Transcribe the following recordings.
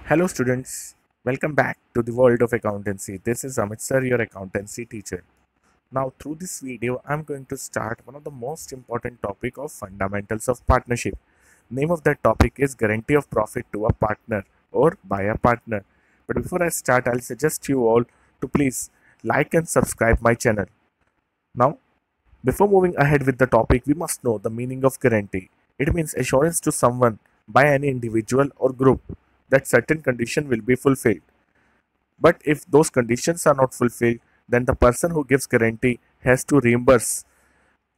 Hello students, welcome back to the world of accountancy. This is Amit sir, your accountancy teacher. Now through this video, I'm going to start one of the most important topic of fundamentals of partnership. Name of that topic is guarantee of profit to a partner or by a partner. But before I start, I'll suggest you all to please like and subscribe my channel. Now, before moving ahead with the topic, we must know the meaning of guarantee. It means assurance to someone by any individual or group that certain condition will be fulfilled. But if those conditions are not fulfilled, then the person who gives guarantee has to reimburse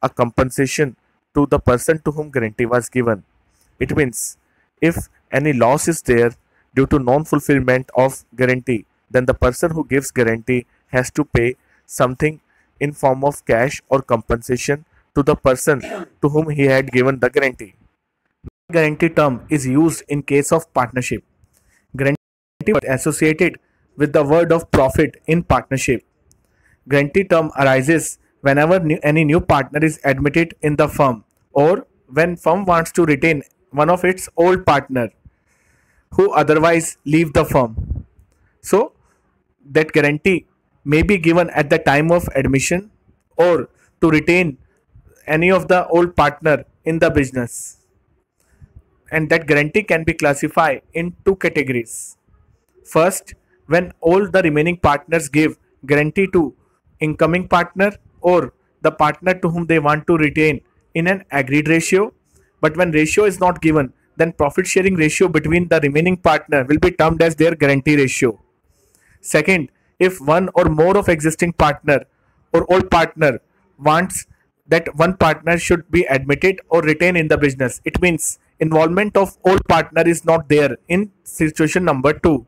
a compensation to the person to whom guarantee was given. It means if any loss is there due to non-fulfillment of guarantee, then the person who gives guarantee has to pay something in form of cash or compensation to the person to whom he had given the guarantee. Guarantee term is used in case of partnership. Guarantee is associated with the word of profit in partnership. Guarantee term arises whenever any new partner is admitted in the firm or when firm wants to retain one of its old partner who otherwise leave the firm. So that guarantee may be given at the time of admission or to retain any of the old partner in the business. And that guarantee can be classified in two categories. First, when all the remaining partners give guarantee to incoming partner or the partner to whom they want to retain in an agreed ratio, but when ratio is not given, then profit sharing ratio between the remaining partner will be termed as their guarantee ratio. Second, if one or more of existing partner or old partner wants that one partner should be admitted or retained in the business, it means involvement of old partner is not there in situation number 2.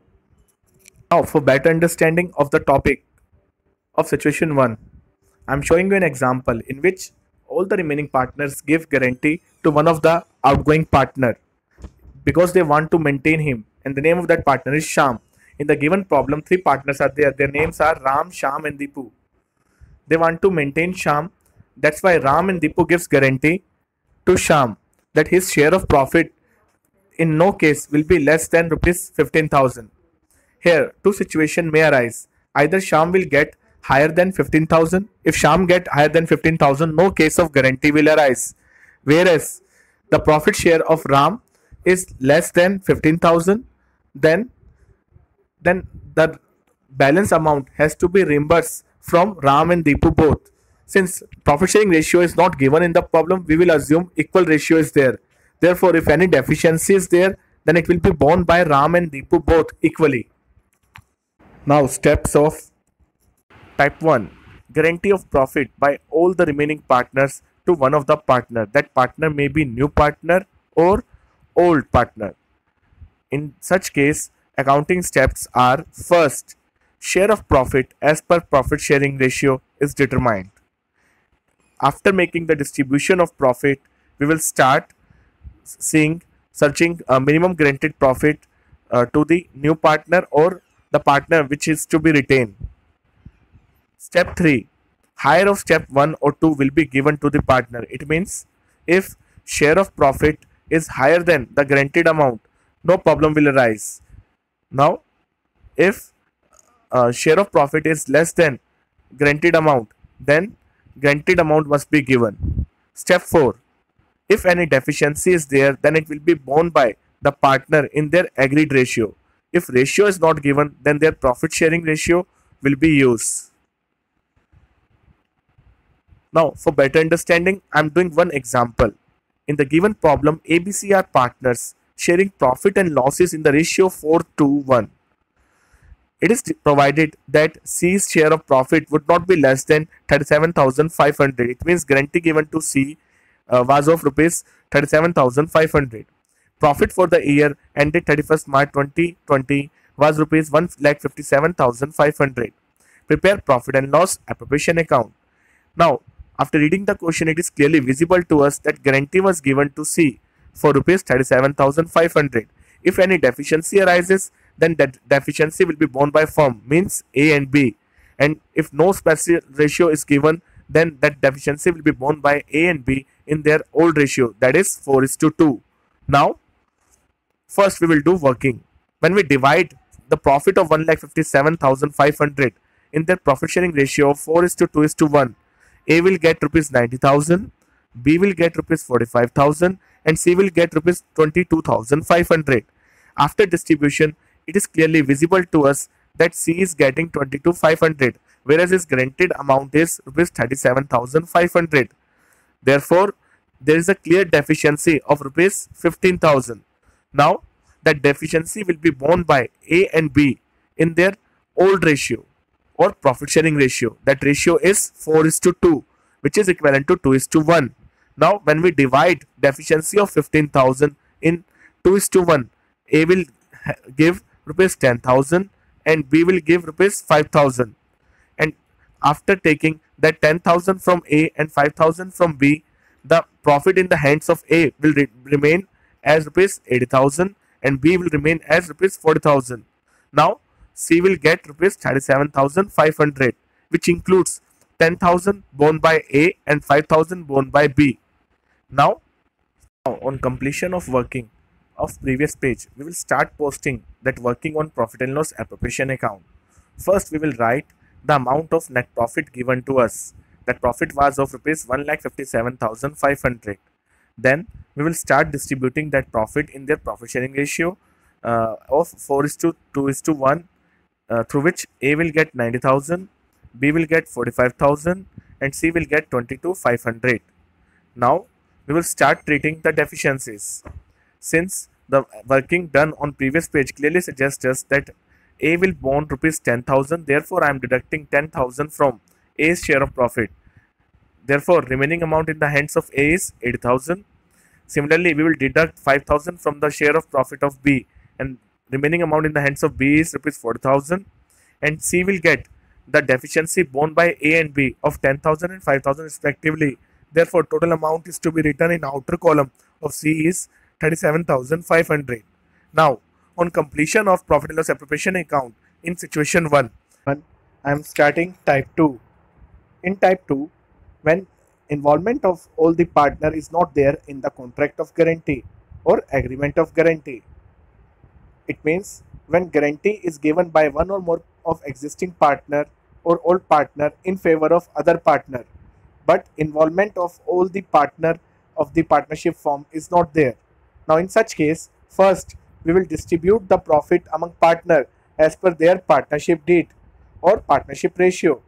Now, for better understanding of the topic of situation 1, I am showing you an example in which all the remaining partners give guarantee to one of the outgoing partner because they want to maintain him, and the name of that partner is Sham. In the given problem, 3 partners are there. Their names are Ram, Sham and Deepu. They want to maintain Sham. That's why Ram and Deepu gives guarantee to Sham that his share of profit in no case will be less than rupees 15,000. Here, two situations may arise. Either Sham will get higher than 15,000. If Sham get higher than 15,000, no case of guarantee will arise. Whereas the profit share of Ram is less than 15,000, then the balance amount has to be reimbursed from Ram and Deepu both. Since profit sharing ratio is not given in the problem, we will assume equal ratio is there. Therefore, if any deficiency is there, then it will be borne by Ram and Deepu both equally. Now, steps of type 1. Guarantee of profit by all the remaining partners to one of the partner. That partner may be new partner or old partner. In such case, accounting steps are: first, share of profit as per profit sharing ratio is determined. After making the distribution of profit, we will start searching a minimum guaranteed profit to the new partner or the partner which is to be retained. Step 3. Higher of step 1 or 2 will be given to the partner. It means if share of profit is higher than the guaranteed amount, no problem will arise. Now, if share of profit is less than guaranteed amount, then guaranteed amount must be given. Step 4. If any deficiency is there, then it will be borne by the partner in their agreed ratio. If ratio is not given, then their profit sharing ratio will be used. Now, for better understanding, I am doing one example. In the given problem, ABC are partners sharing profit and losses in the ratio 4:1. It is provided that C's share of profit would not be less than 37,500. It means guarantee given to C was of rupees 37,500. Profit for the year ended 31st March 2020 was rupees 1,57,500. Prepare profit and loss appropriation account. Now, after reading the question, it is clearly visible to us that guarantee was given to C for rupees 37,500. If any deficiency arises, then that deficiency will be borne by firm, means A and B. And if no special ratio is given, then that deficiency will be borne by A and B in their old ratio, that is 4:2. Now, first we will do working. when we divide the profit of 1,57,500 in their profit sharing ratio of 4:2:1, A will get rupees 90,000, B will get rupees 45,000, and C will get rupees 22,500. After distribution, it is clearly visible to us that C is getting 22,500, whereas his guaranteed amount is rupees 37,500. Therefore, there is a clear deficiency of rupees 15,000. Now, that deficiency will be borne by A and B in their old ratio or profit sharing ratio. That ratio is 4:2, which is equivalent to 2:1. Now, when we divide deficiency of 15,000 in 2:1, A will give rupees 10,000 and B will give rupees 5,000. And after taking that 10,000 from A and 5,000 from B, the profit in the hands of A will remain as rupees 80,000 and B will remain as rupees 40,000. Now, C will get rupees 37,500, which includes 10,000 borne by A and 5,000 borne by B. Now, on completion of working of previous page, we will start posting that working on profit and loss appropriation account. First, we will write the amount of net profit given to us. That profit was of rupees 1,57,500. Then we will start distributing that profit in their profit sharing ratio of 4:2:1, through which A will get 90,000, B will get 45,000, and C will get 22,500. Now we will start treating the deficiencies. Since the working done on previous page clearly suggests us that A will bond rupees 10,000, therefore I am deducting 10,000 from A's share of profit. Therefore, remaining amount in the hands of A is 80,000. Similarly, we will deduct 5,000 from the share of profit of B, and remaining amount in the hands of B is rupees 40,000. And C will get the deficiency borne by A and B of 10,000 and 5,000 respectively. Therefore, total amount is to be written in outer column of C is 37,500. Now, on completion of profit and loss appropriation account in situation 1, I am starting type 2. In type 2, when involvement of all the partner is not there in the contract of guarantee or agreement of guarantee. It means when guarantee is given by one or more of existing partner or old partner in favor of other partner, but involvement of all the partner of the partnership firm is not there. Now in such case, first we will distribute the profit among partner as per their partnership deed or partnership ratio.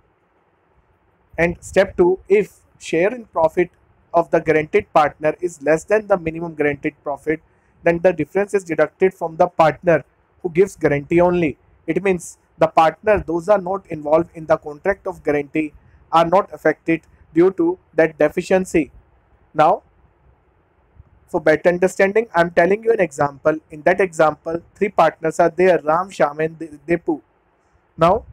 And step 2, if share in profit of the guaranteed partner is less than the minimum guaranteed profit, then the difference is deducted from the partner who gives guarantee only. It means the partner, those are not involved in the contract of guarantee, are not affected due to that deficiency. Now, for better understanding, I am telling you an example. In that example, 3 partners are there, Ram, Shyam and Deepu. Now,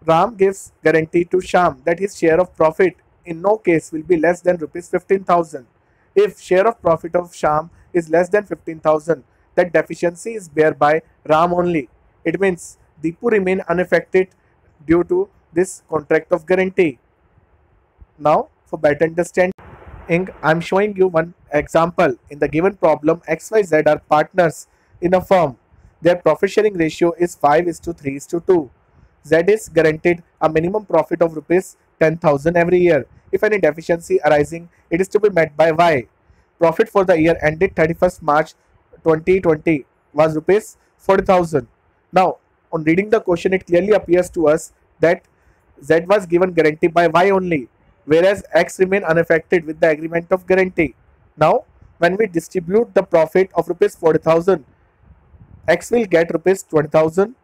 Ram gives guarantee to Shyam that his share of profit in no case will be less than rupees 15,000. If share of profit of Shyam is less than 15,000, that deficiency is bear by Ram only. It means Deepu remain unaffected due to this contract of guarantee. Now, for better understanding, I am showing you one example. In the given problem, XYZ are partners in a firm. Their profit sharing ratio is 5:3:2. Z is guaranteed a minimum profit of rupees 10,000 every year. If any deficiency arising, it is to be met by Y. Profit for the year ended 31st March 2020 was rupees 40,000. Now, on reading the question, it clearly appears to us that Z was given guarantee by Y only, whereas X remain unaffected with the agreement of guarantee. Now, when we distribute the profit of rupees 40,000, X will get rupees 20,000,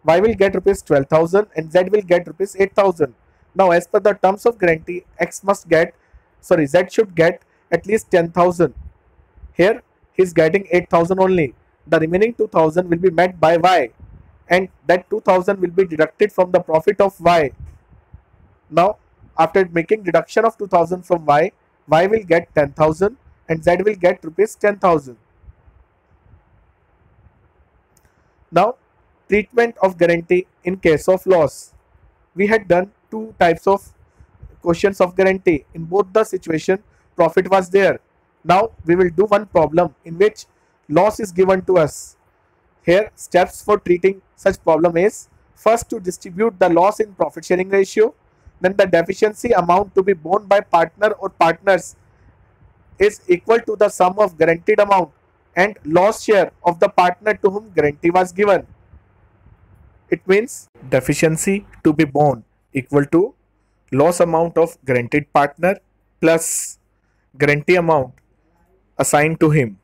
Y will get rupees 12,000 and Z will get rupees 8,000. Now, as per the terms of guarantee, Z should get at least 10,000. Here, he is getting 8,000 only. The remaining 2,000 will be met by Y, and that 2,000 will be deducted from the profit of Y. Now, after making deduction of 2,000 from Y, Y will get 10,000 and Z will get rupees 10,000. Now, treatment of guarantee in case of loss. We had done 2 types of questions of guarantee. In both the situation, profit was there. Now, we will do one problem in which loss is given to us. Here, steps for treating such problem is first to distribute the loss in profit sharing ratio, then the deficiency amount to be borne by partner or partners is equal to the sum of guaranteed amount and loss share of the partner to whom guarantee was given. It means deficiency to be borne equal to loss amount of guaranteed partner plus guarantee amount assigned to him.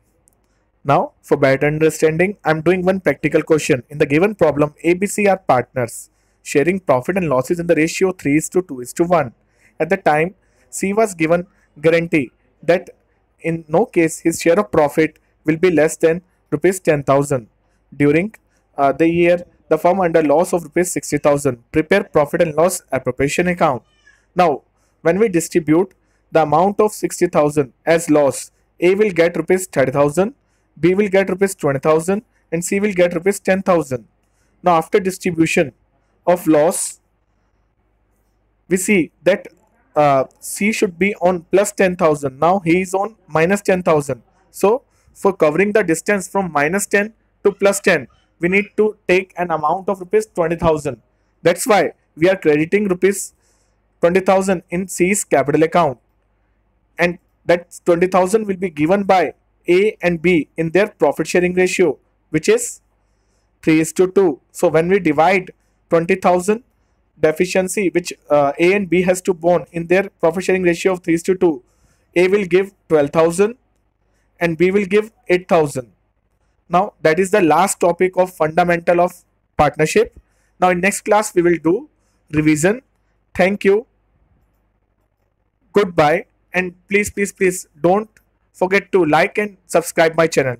Now, for better understanding, I am doing one practical question. In the given problem, A, B, C are partners sharing profit and losses in the ratio 3:2:1. At the time, C was given guarantee that in no case his share of profit will be less than rupees 10,000. During the year, the firm under loss of rupees 60,000 prepare profit and loss appropriation account. Now, when we distribute the amount of 60,000 as loss, A will get rupees 30,000, B will get rupees 20,000 and C will get rupees 10,000. Now after distribution of loss, we see that C should be on plus 10,000. Now he is on minus 10,000. So for covering the distance from minus 10 to plus 10, we need to take an amount of rupees 20,000. That's why we are crediting rupees 20,000 in C's capital account. And that 20,000 will be given by A and B in their profit sharing ratio, which is 3:2. So when we divide 20,000 deficiency which A and B has to bond in their profit sharing ratio of 3:2, A will give 12,000 and B will give 8,000. Now that is the last topic of fundamental of partnership. Now in next class we will do revision. Thank you. Goodbye, and please don't forget to like and subscribe my channel.